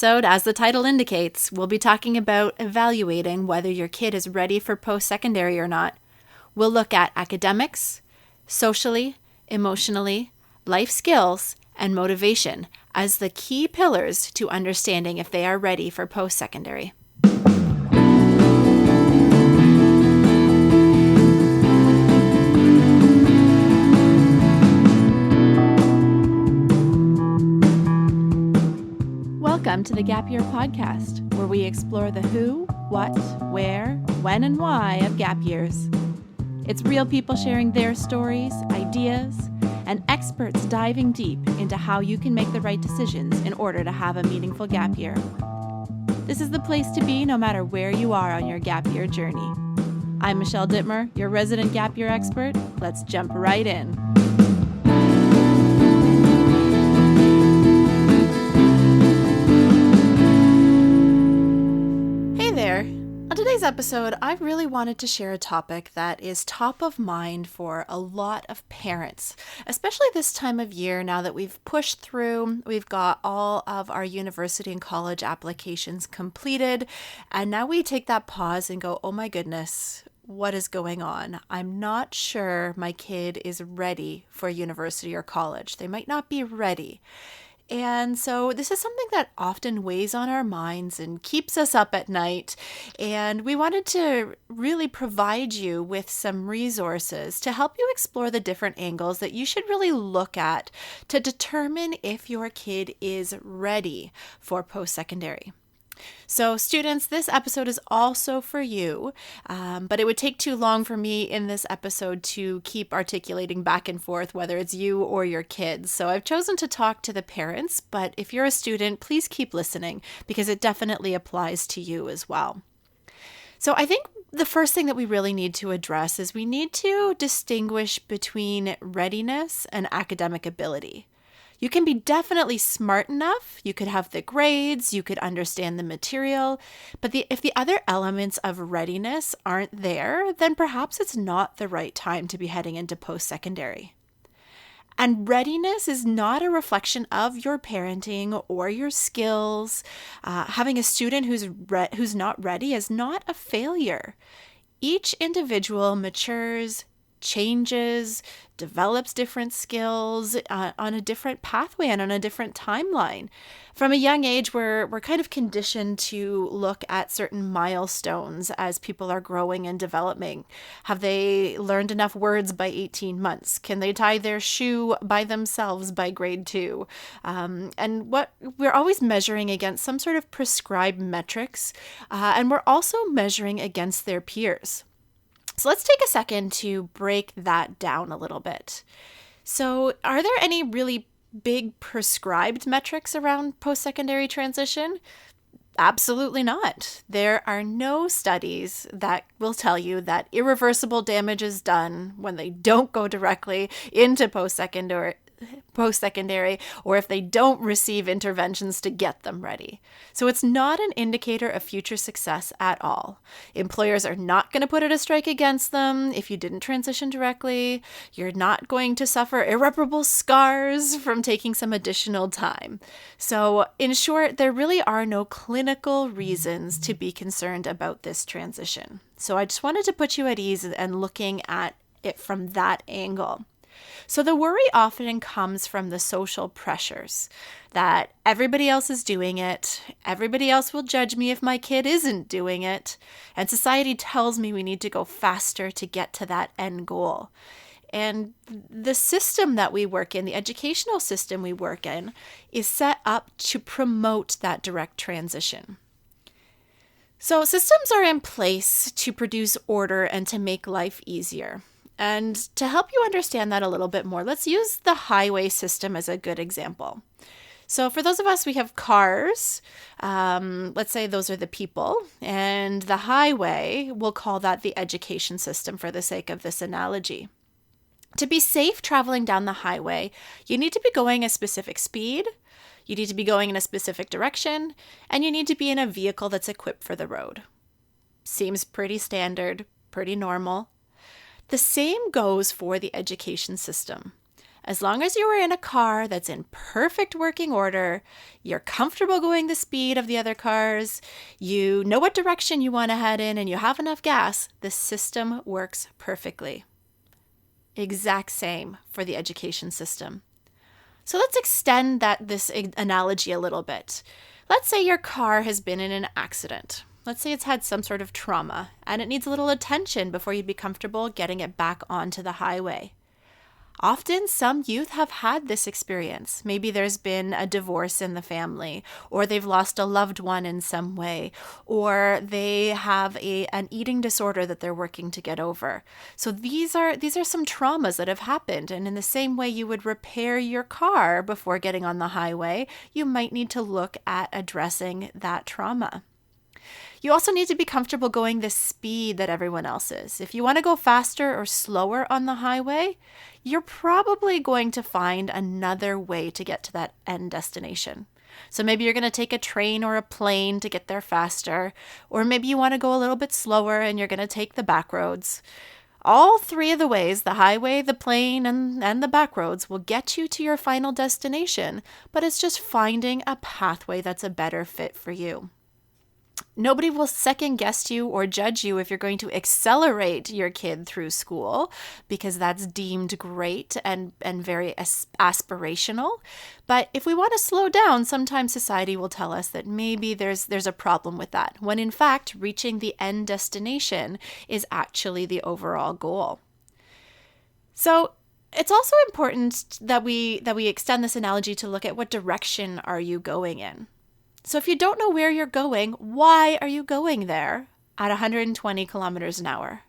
episode, as the title indicates, we'll be talking about evaluating whether your kid is ready for post-secondary or not. We'll look at academics, socially, emotionally, life skills, and motivation as the key pillars to understanding if they are ready for post-secondary. Welcome to the Gap Year Podcast, where we explore the who, what, where, when, and why of gap years. It's real people sharing their stories, ideas, and experts diving deep into how you can make the right decisions in order to have a meaningful gap year. This is the place to be no matter where you are on your gap year journey. I'm Michelle Dittmer, your resident gap year expert. Let's jump right in. On today's episode, I really wanted to share a topic that is top of mind for a lot of parents, especially this time of year now that we've pushed through, we've got all of our university and college applications completed, and now we take that pause and go, oh my goodness, what is going on? I'm not sure my kid is ready for university or college. They might not be ready. And so this is something that often weighs on our minds and keeps us up at night. And we wanted to really provide you with some resources to help you explore the different angles that you should really look at to determine if your kid is ready for post-secondary. So students, this episode is also for you, but it would take too long for me in this episode to keep articulating back and forth whether it's you or your kids. So I've chosen to talk to the parents, but if you're a student, please keep listening because it definitely applies to you as well. So I think the first thing that we really need to address is we need to distinguish between readiness and academic ability. You can be definitely smart enough, you could have the grades, you could understand the material, but if the other elements of readiness aren't there, then perhaps it's not the right time to be heading into post-secondary. And readiness is not a reflection of your parenting or your skills. Having a student who's not ready is not a failure. Each individual matures, changes, develops different skills on a different pathway and on a different timeline. From a young age, we're kind of conditioned to look at certain milestones as people are growing and developing. Have they learned enough words by 18 months? Can they tie their shoe by themselves by grade 2? And what we're always measuring against some sort of prescribed metrics, and we're also measuring against their peers. So let's take a second to break that down a little bit. So are there any really big prescribed metrics around post-secondary transition? Absolutely not. There are no studies that will tell you that irreversible damage is done when they don't go directly into post-secondary or if they don't receive interventions to get them ready. So it's not an indicator of future success at all. Employers are not going to put out a strike against them if you didn't transition directly. You're not going to suffer irreparable scars from taking some additional time. So in short, there really are no clinical reasons to be concerned about this transition. So I just wanted to put you at ease and looking at it from that angle. So the worry often comes from the social pressures that everybody else is doing it, everybody else will judge me if my kid isn't doing it, and society tells me we need to go faster to get to that end goal. And the system that we work in, the educational system we work in, is set up to promote that direct transition. So systems are in place to produce order and to make life easier. And to help you understand that a little bit more, let's use the highway system as a good example. So for those of us, we have cars. Let's say those are the people. And the highway, we'll call that the education system for the sake of this analogy. To be safe traveling down the highway, you need to be going a specific speed, you need to be going in a specific direction, and you need to be in a vehicle that's equipped for the road. Seems pretty standard, pretty normal. The same goes for the education system. As long as you are in a car that's in perfect working order, you're comfortable going the speed of the other cars, you know what direction you want to head in, and you have enough gas, the system works perfectly. Exact same for the education system. So let's extend this analogy a little bit. Let's say your car has been in an accident. Let's say it's had some sort of trauma and it needs a little attention before you'd be comfortable getting it back onto the highway. Often, some youth have had this experience. Maybe there's been a divorce in the family, or they've lost a loved one in some way, or they have an eating disorder that they're working to get over. So these are some traumas that have happened. And in the same way you would repair your car before getting on the highway, you might need to look at addressing that trauma. You also need to be comfortable going the speed that everyone else is. If you want to go faster or slower on the highway, you're probably going to find another way to get to that end destination. So maybe you're going to take a train or a plane to get there faster, or maybe you want to go a little bit slower and you're going to take the back roads. All three of the ways, the highway, the plane, and the back roads, will get you to your final destination, but it's just finding a pathway that's a better fit for you. Nobody will second guess you or judge you if you're going to accelerate your kid through school, because that's deemed great and very aspirational. But if we want to slow down, sometimes society will tell us that maybe there's a problem with that, when in fact reaching the end destination is actually the overall goal. So it's also important that we extend this analogy to look at what direction are you going in. So if you don't know where you're going, why are you going there at 120 kilometers an hour?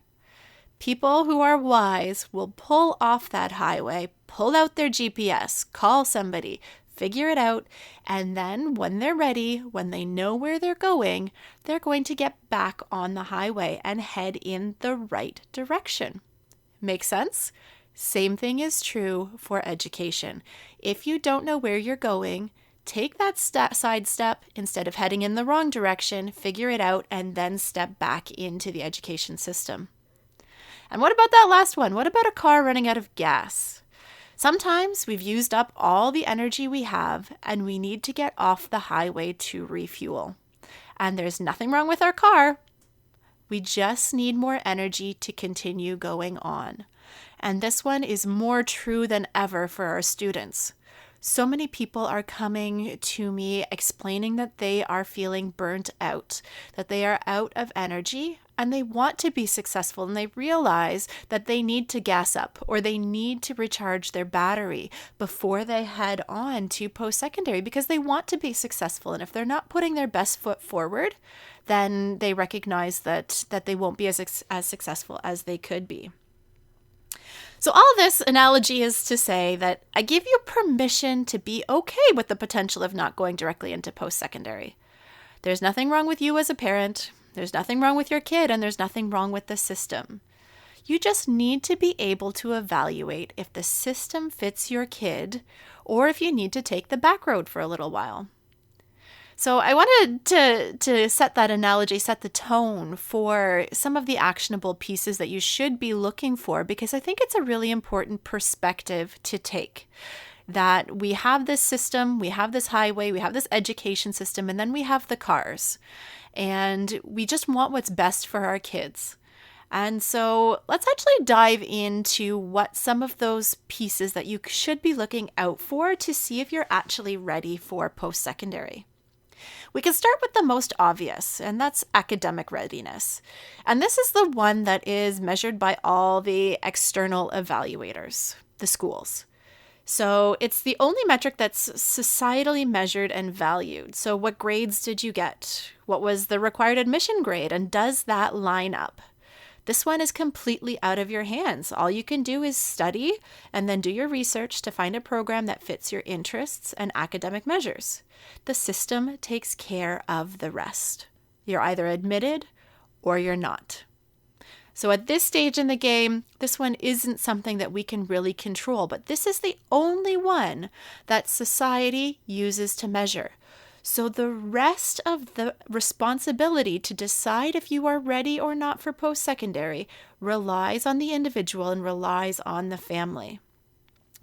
People who are wise will pull off that highway, pull out their GPS, call somebody, figure it out, and then when they're ready, when they know where they're going to get back on the highway and head in the right direction. Make sense? Same thing is true for education. If you don't know where you're going, take that side step. Instead of heading in the wrong direction, figure it out, and then step back into the education system. And what about that last one? What about a car running out of gas? Sometimes we've used up all the energy we have and we need to get off the highway to refuel. And there's nothing wrong with our car. We just need more energy to continue going on. And this one is more true than ever for our students. So many people are coming to me explaining that they are feeling burnt out, that they are out of energy, and they want to be successful, and they realize that they need to gas up or they need to recharge their battery before they head on to post-secondary, because they want to be successful. And if they're not putting their best foot forward, then they recognize that they won't be as successful as they could be. So all this analogy is to say that I give you permission to be okay with the potential of not going directly into post-secondary. There's nothing wrong with you as a parent, there's nothing wrong with your kid, and there's nothing wrong with the system. You just need to be able to evaluate if the system fits your kid or if you need to take the back road for a little while. So I wanted to set that analogy, set the tone for some of the actionable pieces that you should be looking for, because I think it's a really important perspective to take. That we have this system, we have this highway, we have this education system, and then we have the cars. And we just want what's best for our kids. And so let's actually dive into what some of those pieces that you should be looking out for to see if you're actually ready for post-secondary. We can start with the most obvious, and that's academic readiness. And this is the one that is measured by all the external evaluators, the schools. So it's the only metric that's societally measured and valued. So what grades did you get? What was the required admission grade? And does that line up? This one is completely out of your hands. All you can do is study and then do your research to find a program that fits your interests and academic measures. The system takes care of the rest. You're either admitted or you're not. So at this stage in the game, this one isn't something that we can really control, but this is the only one that society uses to measure. So the rest of the responsibility to decide if you are ready or not for post-secondary relies on the individual and relies on the family.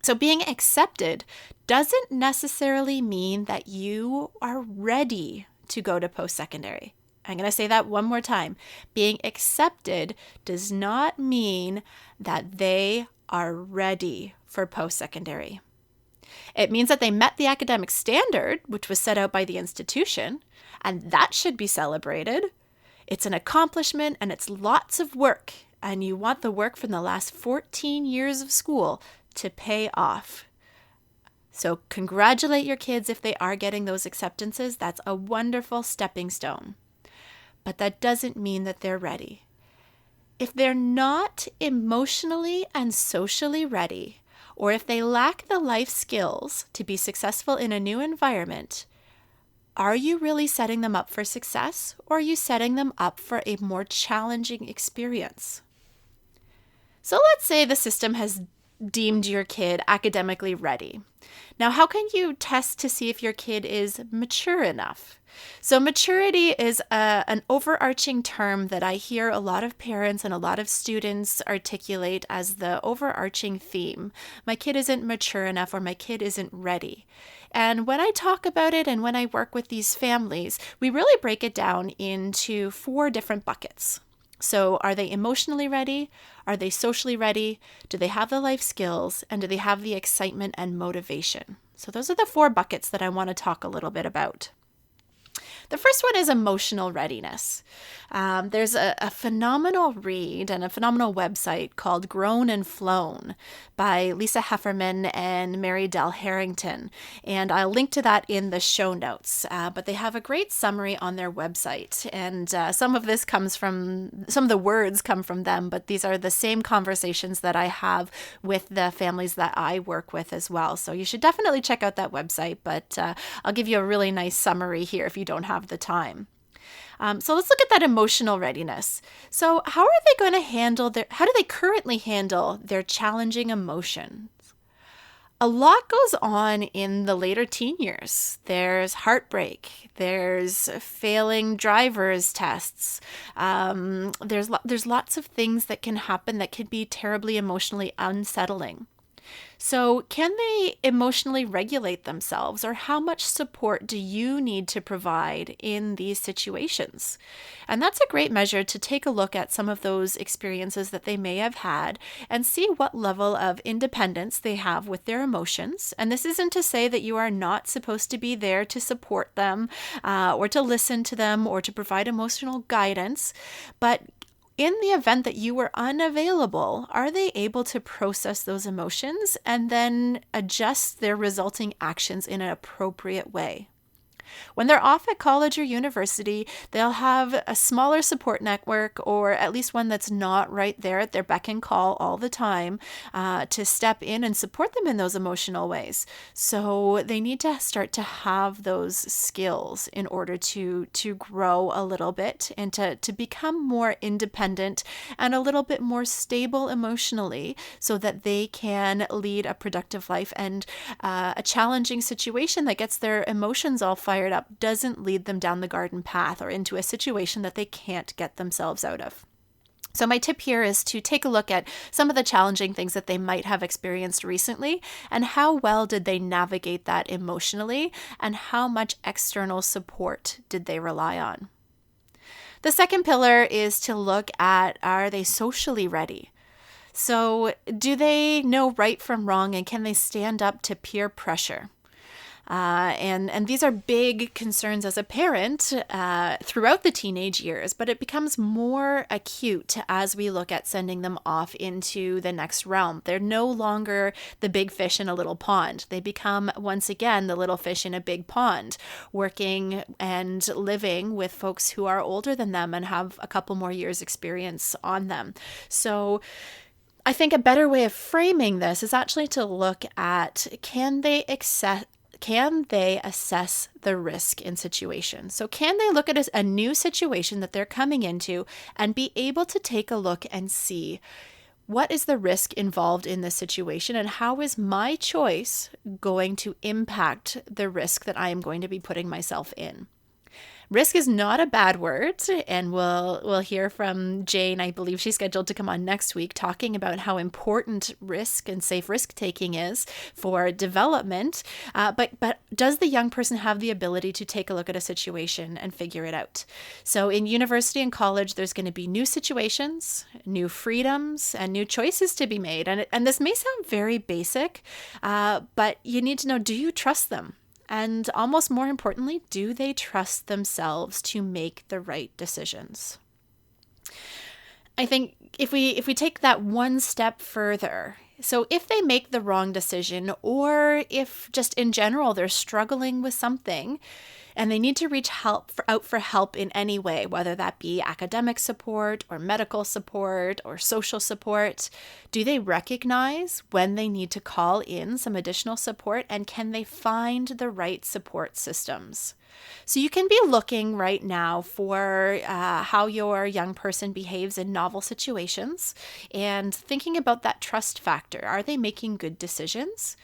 So being accepted doesn't necessarily mean that you are ready to go to post-secondary. I'm going to say that one more time. Being accepted does not mean that they are ready for post-secondary. It means that they met the academic standard, which was set out by the institution, and that should be celebrated. It's an accomplishment and it's lots of work, and you want the work from the last 14 years of school to pay off. So congratulate your kids if they are getting those acceptances. That's a wonderful stepping stone. But that doesn't mean that they're ready. If they're not emotionally and socially ready, or if they lack the life skills to be successful in a new environment, are you really setting them up for success, or are you setting them up for a more challenging experience? So let's say the system has deemed your kid academically ready. Now, how can you test to see if your kid is mature enough? So maturity is an overarching term that I hear a lot of parents and a lot of students articulate as the overarching theme. My kid isn't mature enough, or my kid isn't ready. And when I talk about it and when I work with these families, we really break it down into 4 different buckets. So are they emotionally ready? Are they socially ready? Do they have the life skills? And do they have the excitement and motivation? So those are the 4 buckets that I want to talk a little bit about. The first one is emotional readiness. There's a phenomenal read and a phenomenal website called Grown and Flown by Lisa Hefferman and Mary Dell Harrington. And I'll link to that in the show notes. But they have a great summary on their website. And some of the words come from them, but these are the same conversations that I have with the families that I work with as well. So you should definitely check out that website, but I'll give you a really nice summary here if you don't have the time. So let's look at that emotional readiness. So how are they going to how do they currently handle their challenging emotions? A lot goes on in the later teen years. There's heartbreak. There's failing driver's tests. There's lots of things that can happen that can be terribly emotionally unsettling. So can they emotionally regulate themselves, or how much support do you need to provide in these situations? And that's a great measure to take a look at some of those experiences that they may have had and see what level of independence they have with their emotions. And this isn't to say that you are not supposed to be there to support them or to listen to them or to provide emotional guidance, but in the event that you were unavailable, are they able to process those emotions and then adjust their resulting actions in an appropriate way? When they're off at college or university, they'll have a smaller support network, or at least one that's not right there at their beck and call all the time to step in and support them in those emotional ways. So they need to start to have those skills in order to grow a little bit and to become more independent and a little bit more stable emotionally, so that they can lead a productive life, and a challenging situation that gets their emotions all fired up doesn't lead them down the garden path or into a situation that they can't get themselves out of. So my tip here is to take a look at some of the challenging things that they might have experienced recently, and how well did they navigate that emotionally, and how much external support did they rely on. The second pillar is to look at, are they socially ready? So do they know right from wrong, and can they stand up to peer pressure? And these are big concerns as a parent throughout the teenage years, but it becomes more acute as we look at sending them off into the next realm. They're no longer the big fish in a little pond. They become, once again, the little fish in a big pond, working and living with folks who are older than them and have a couple more years experience on them. So I think a better way of framing this is actually to look at, can they assess the risk in situations? So can they look at a new situation that they're coming into and be able to take a look and see, what is the risk involved in this situation, and how is my choice going to impact the risk that I am going to be putting myself in? Risk is not a bad word, and we'll hear from Jane. I believe she's scheduled to come on next week talking about how important risk and safe risk taking is for development. But does the young person have the ability to take a look at a situation and figure it out? So in university and college, there's going to be new situations, new freedoms, and new choices to be made. And this may sound very basic, but you need to know, do you trust them? And almost more importantly, do they trust themselves to make the right decisions? I think if we take that one step further, so if they make the wrong decision, or if just in general they're struggling with something and they need to reach out for help in any way, whether that be academic support or medical support or social support, do they recognize when they need to call in some additional support, and can they find the right support systems? So you can be looking right now for how your young person behaves in novel situations and thinking about that trust factor. Are they making good decisions?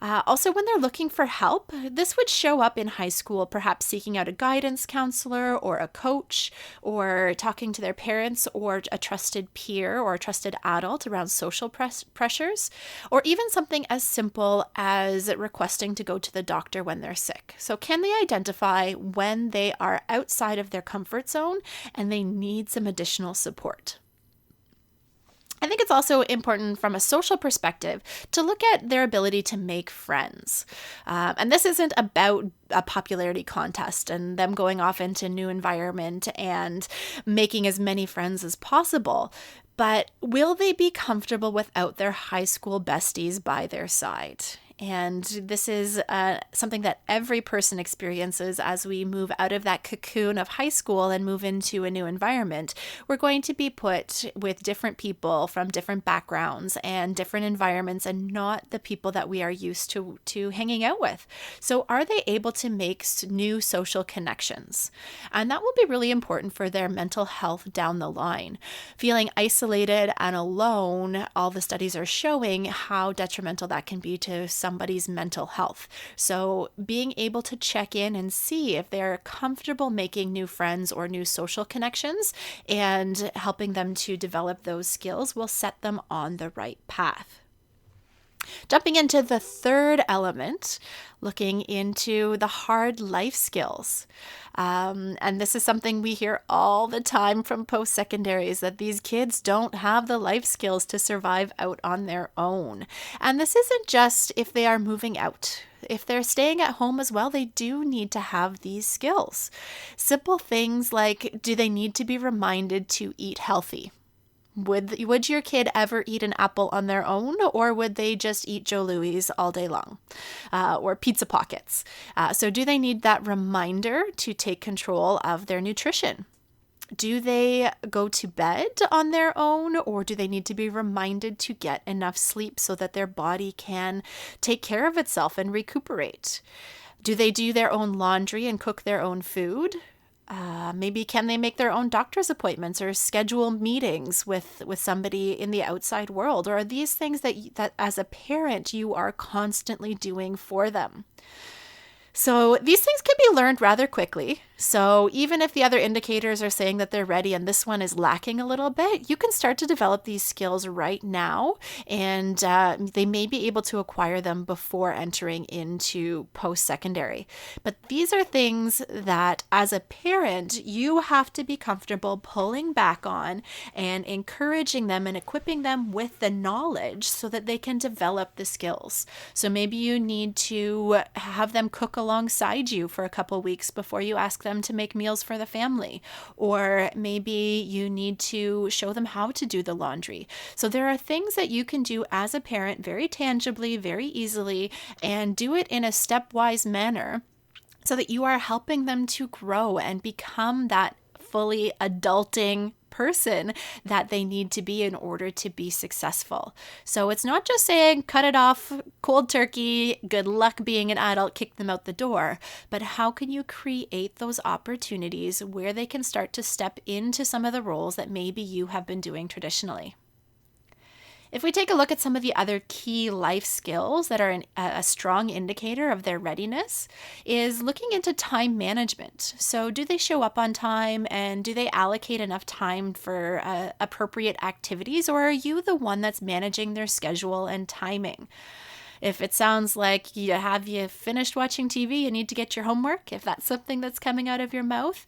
Also, when they're looking for help, this would show up in high school, perhaps seeking out a guidance counselor or a coach, or talking to their parents or a trusted peer or a trusted adult around social pressures, or even something as simple as requesting to go to the doctor when they're sick. So can they identify when they are outside of their comfort zone and they need some additional support? I think it's also important from a social perspective to look at their ability to make friends. And this isn't about a popularity contest and them going off into a new environment and making as many friends as possible. But will they be comfortable without their high school besties by their side? And this is something that every person experiences as we move out of that cocoon of high school and move into a new environment. We're going to be put with different people from different backgrounds and different environments, and not the people that we are used to hanging out with. So are they able to make new social connections? And that will be really important for their mental health down the line. Feeling isolated and alone, all the studies are showing how detrimental that can be to somebody's mental health. So being able to check in and see if they're comfortable making new friends or new social connections and helping them to develop those skills will set them on the right path. Jumping into the third element, looking into the hard life skills. And this is something we hear all the time from post-secondaries, that these kids don't have the life skills to survive out on their own. And this isn't just if they are moving out. If they're staying at home as well, they do need to have these skills. Simple things like, do they need to be reminded to eat healthy? Would your kid ever eat an apple on their own, or would they just eat Joe Louis all day long, or pizza pockets? So do they need that reminder to take control of their nutrition? Do they go to bed on their own, or do they need to be reminded to get enough sleep so that their body can take care of itself and recuperate? Do they do their own laundry and cook their own food? Maybe can they make their own doctor's appointments or schedule meetings with somebody in the outside world? Or are these things that as a parent you are constantly doing for them? So these things can be learned rather quickly. So even if the other indicators are saying that they're ready and this one is lacking a little bit, you can start to develop these skills right now, and they may be able to acquire them before entering into post-secondary. But these are things that as a parent, you have to be comfortable pulling back on and encouraging them and equipping them with the knowledge so that they can develop the skills. So maybe you need to have them cook alongside you for a couple weeks before you ask them to make meals for the family, or maybe you need to show them how to do the laundry. So there are things that you can do as a parent very tangibly, very easily, and do it in a stepwise manner so that you are helping them to grow and become that fully adulting person that they need to be in order to be successful. So it's not just saying cut it off, cold turkey, good luck being an adult, kick them out the door, but how can you create those opportunities where they can start to step into some of the roles that maybe you have been doing traditionally? If we take a look at some of the other key life skills that are a strong indicator of their readiness, is looking into time management. So do they show up on time, and do they allocate enough time for appropriate activities, or are you the one that's managing their schedule and timing? If it sounds like you finished watching TV, you need to get your homework. If that's something that's coming out of your mouth,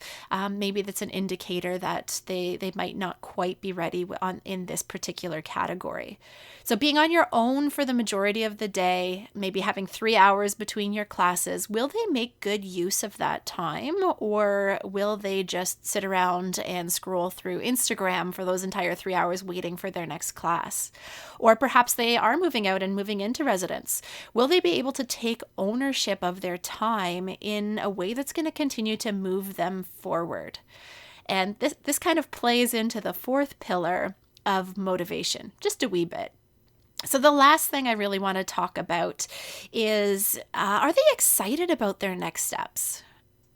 maybe that's an indicator that they might not quite be ready in this particular category. So being on your own for the majority of the day, maybe having 3 hours between your classes, will they make good use of that time, or will they just sit around and scroll through Instagram for those entire 3 hours waiting for their next class? Or perhaps they are moving out and moving into residence. Will they be able to take ownership of their time in a way that's going to continue to move them forward? And this kind of plays into the fourth pillar of motivation, just a wee bit. So the last thing I really want to talk about is, are they excited about their next steps?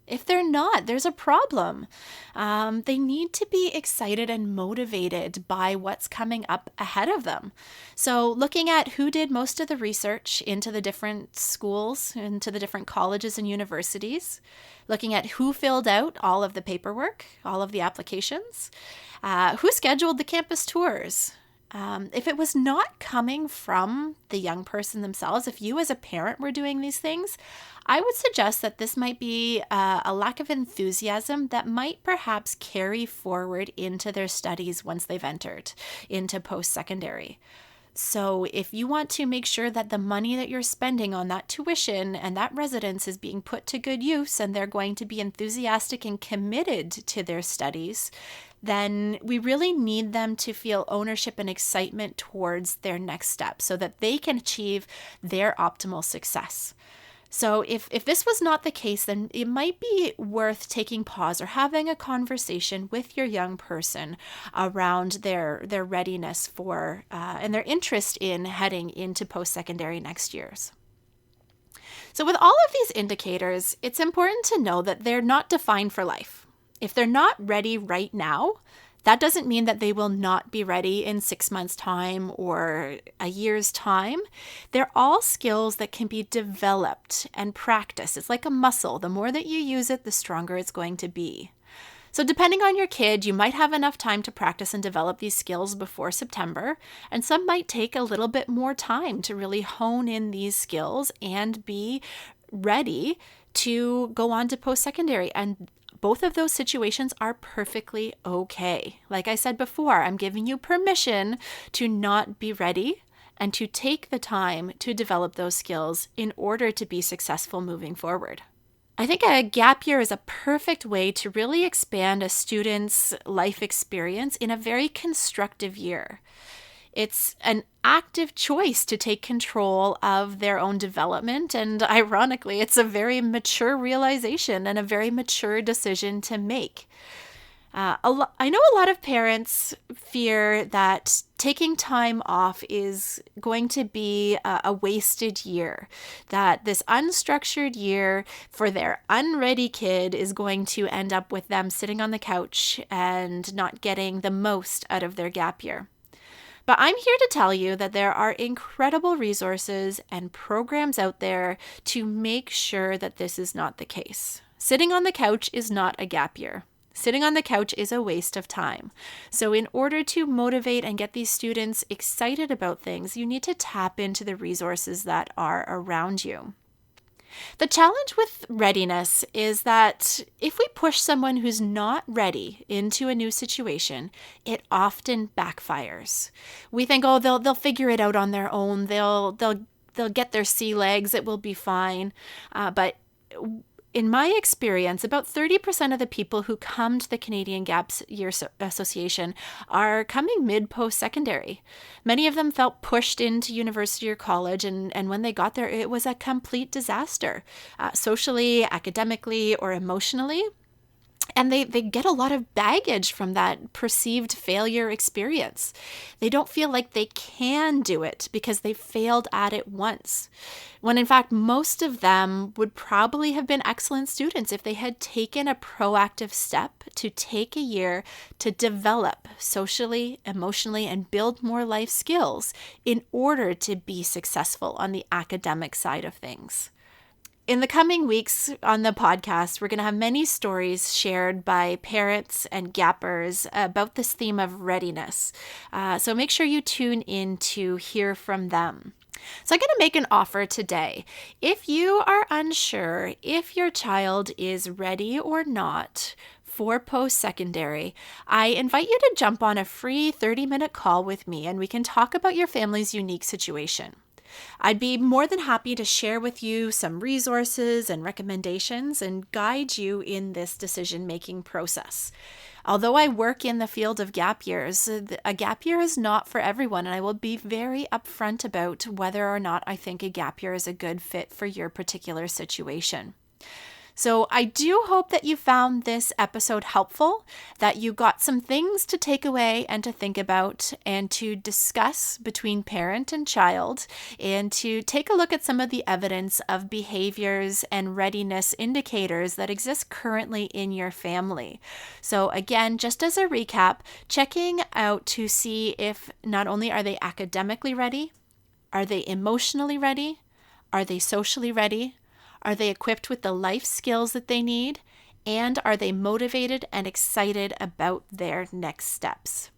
If they're not, there's a problem. They need to be excited and motivated by what's coming up ahead of them. So looking at who did most of the research into the different schools, into the different colleges and universities, looking at who filled out all of the paperwork, all of the applications, who scheduled the campus tours. If it was not coming from the young person themselves, if you as a parent were doing these things, I would suggest that this might be a lack of enthusiasm that might perhaps carry forward into their studies once they've entered into post-secondary. So if you want to make sure that the money that you're spending on that tuition and that residence is being put to good use, and they're going to be enthusiastic and committed to their studies, then we really need them to feel ownership and excitement towards their next step so that they can achieve their optimal success. So if this was not the case, then it might be worth taking pause or having a conversation with your young person around their readiness for and their interest in heading into post-secondary next year's. So with all of these indicators, it's important to know that they're not defined for life. If they're not ready right now, that doesn't mean that they will not be ready in 6 months' time or a year's time. They're all skills that can be developed and practiced. It's like a muscle. The more that you use it, the stronger it's going to be. So depending on your kid, you might have enough time to practice and develop these skills before September, and some might take a little bit more time to really hone in these skills and be ready to go on to post-secondary. And both of those situations are perfectly okay. Like I said before, I'm giving you permission to not be ready and to take the time to develop those skills in order to be successful moving forward. I think a gap year is a perfect way to really expand a student's life experience in a very constructive year. It's an active choice to take control of their own development, and ironically, it's a very mature realization and a very mature decision to make. I know a lot of parents fear that taking time off is going to be a wasted year, that this unstructured year for their unready kid is going to end up with them sitting on the couch and not getting the most out of their gap year. But I'm here to tell you that there are incredible resources and programs out there to make sure that this is not the case. Sitting on the couch is not a gap year. Sitting on the couch is a waste of time. So in order to motivate and get these students excited about things, you need to tap into the resources that are around you. The challenge with readiness is that if we push someone who's not ready into a new situation, it often backfires. We think, oh, they'll figure it out on their own. They'll get their sea legs. It will be fine. But in my experience, about 30% of the people who come to the Canadian Gap Year Association are coming mid-post-secondary. Many of them felt pushed into university or college, and when they got there, it was a complete disaster, socially, academically, or emotionally. And they get a lot of baggage from that perceived failure experience. They don't feel like they can do it because they failed at it once. When in fact, most of them would probably have been excellent students if they had taken a proactive step to take a year to develop socially, emotionally, and build more life skills in order to be successful on the academic side of things. In the coming weeks on the podcast, we're going to have many stories shared by parents and gappers about this theme of readiness. So make sure you tune in to hear from them. So I'm going to make an offer today. If you are unsure if your child is ready or not for post-secondary, I invite you to jump on a free 30-minute call with me and we can talk about your family's unique situation. I'd be more than happy to share with you some resources and recommendations and guide you in this decision-making process. Although I work in the field of gap years, a gap year is not for everyone, and I will be very upfront about whether or not I think a gap year is a good fit for your particular situation. So I do hope that you found this episode helpful, that you got some things to take away and to think about and to discuss between parent and child, and to take a look at some of the evidence of behaviors and readiness indicators that exist currently in your family. So again, just as a recap, checking out to see if not only are they academically ready, are they emotionally ready, are they socially ready, are they equipped with the life skills that they need? And are they motivated and excited about their next steps?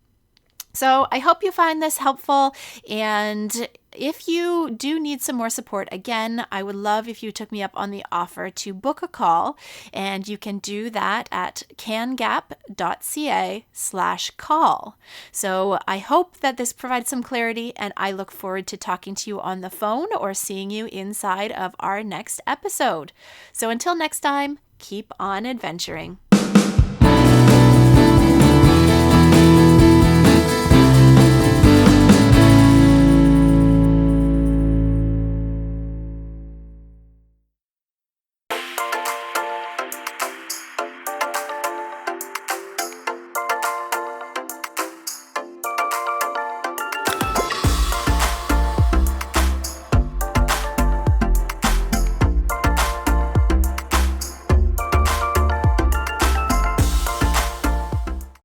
So I hope you find this helpful. And if you do need some more support, again, I would love if you took me up on the offer to book a call. And you can do that at cangap.ca/call. So I hope that this provides some clarity, and I look forward to talking to you on the phone or seeing you inside of our next episode. So until next time, keep on adventuring.